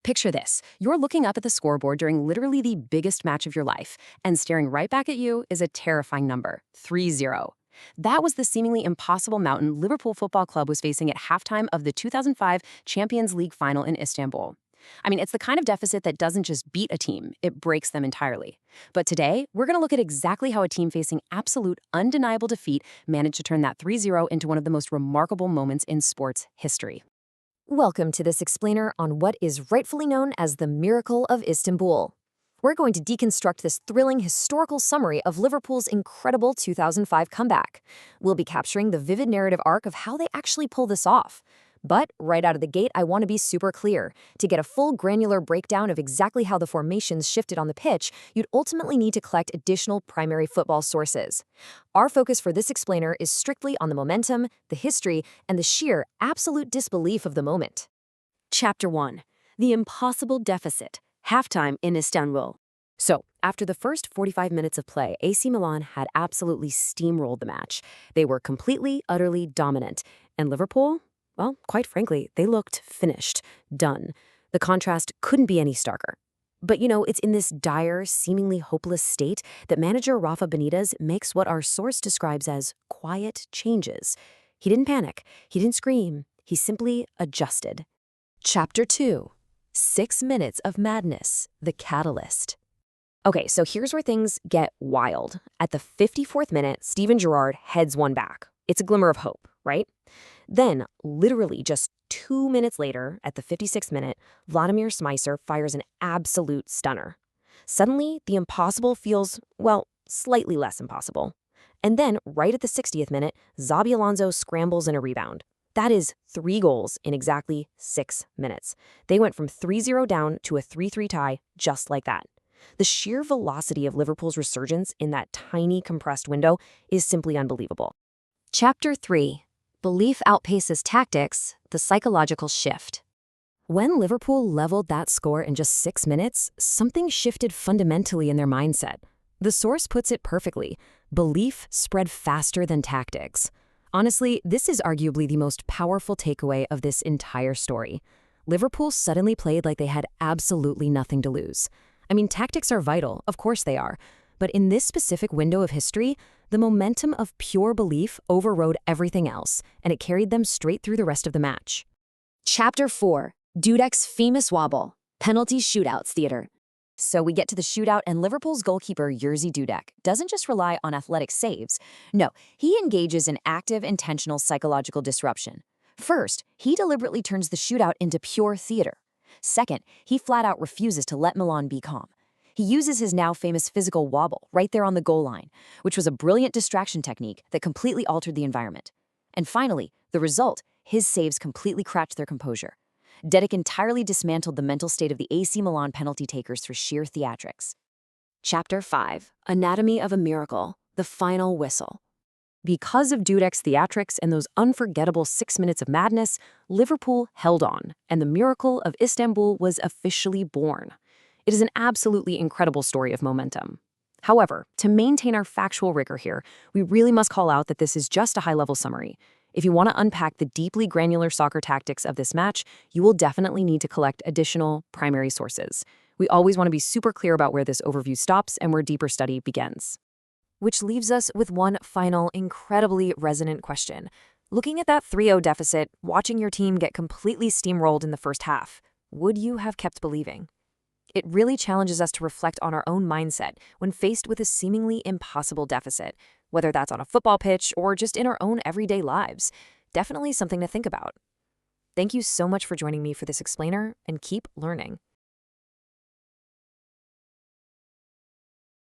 Picture this. You're looking up at the scoreboard during literally the biggest match of your life, and staring right back at you is a terrifying number, 3-0. That was the seemingly impossible mountain Liverpool Football Club was facing at halftime of the 2005 Champions League final in Istanbul. I mean, it's the kind of deficit that doesn't just beat a team, it breaks them entirely. But today, we're going to look at exactly how a team facing absolute, undeniable defeat managed to turn that 3-0 into one of the most remarkable moments in sports history. Welcome to this explainer on what is rightfully known as the Miracle of Istanbul. We're going to deconstruct this thrilling historical summary of Liverpool's incredible 2005 comeback. We'll be capturing the vivid narrative arc of how they actually pull this off. But right out of the gate, I want to be super clear. To get a full granular breakdown of exactly how the formations shifted on the pitch, you'd ultimately need to collect additional primary football sources. Our focus for this explainer is strictly on the momentum, the history, and the sheer, absolute disbelief of the moment. Chapter 1. The Impossible Deficit. Halftime in Istanbul. So, after the first 45 minutes of play, AC Milan had absolutely steamrolled the match. They were completely, utterly dominant. And Liverpool? Well, quite frankly, they looked finished, done. The contrast couldn't be any starker. But it's in this dire, seemingly hopeless state that manager Rafa Benitez makes what our source describes as quiet changes. He didn't panic, he didn't scream, he simply adjusted. Chapter 2. 6 minutes of madness, the catalyst. Okay, so here's where things get wild. At the 54th minute, Steven Gerrard heads one back. It's a glimmer of hope, right? Then, literally just 2 minutes later, at the 56th minute, Vladimir Smicer fires an absolute stunner. Suddenly, the impossible feels, well, slightly less impossible. And then, right at the 60th minute, Xabi Alonso scrambles in a rebound. That is 3 goals in exactly 6 minutes. They went from 3-0 down to a 3-3 tie just like that. The sheer velocity of Liverpool's resurgence in that tiny compressed window is simply unbelievable. Chapter 3. Belief outpaces tactics, the psychological shift. When Liverpool leveled that score in just 6 minutes, something shifted fundamentally in their mindset. The source puts it perfectly. Belief spread faster than tactics. Honestly, this is arguably the most powerful takeaway of this entire story. Liverpool suddenly played like they had absolutely nothing to lose. I mean, tactics are vital, of course they are. But in this specific window of history, the momentum of pure belief overrode everything else, and it carried them straight through the rest of the match. Chapter 4. Dudek's famous wobble. Penalty shootouts theater. So we get to the shootout, and Liverpool's goalkeeper Jerzy Dudek doesn't just rely on athletic saves. No, he engages in active, intentional psychological disruption. First, he deliberately turns the shootout into pure theater. Second, he flat out refuses to let Milan be calm. He uses his now famous physical wobble right there on the goal line, which was a brilliant distraction technique that completely altered the environment. And finally, the result, his saves completely cracked their composure. Dudek entirely dismantled the mental state of the AC Milan penalty takers through sheer theatrics. Chapter 5. Anatomy of a Miracle, the Final Whistle. Because of Dudek's theatrics and those unforgettable 6 minutes of madness, Liverpool held on, and the Miracle of Istanbul was officially born. It is an absolutely incredible story of momentum. However, to maintain our factual rigor here, we really must call out that this is just a high-level summary. If you want to unpack the deeply granular soccer tactics of this match, you will definitely need to collect additional primary sources. We always want to be super clear about where this overview stops and where deeper study begins. Which leaves us with one final, incredibly resonant question. Looking at that 3-0 deficit, watching your team get completely steamrolled in the first half, would you have kept believing? It really challenges us to reflect on our own mindset when faced with a seemingly impossible deficit, whether that's on a football pitch or just in our own everyday lives. Definitely something to think about. Thank you so much for joining me for this explainer, and keep learning.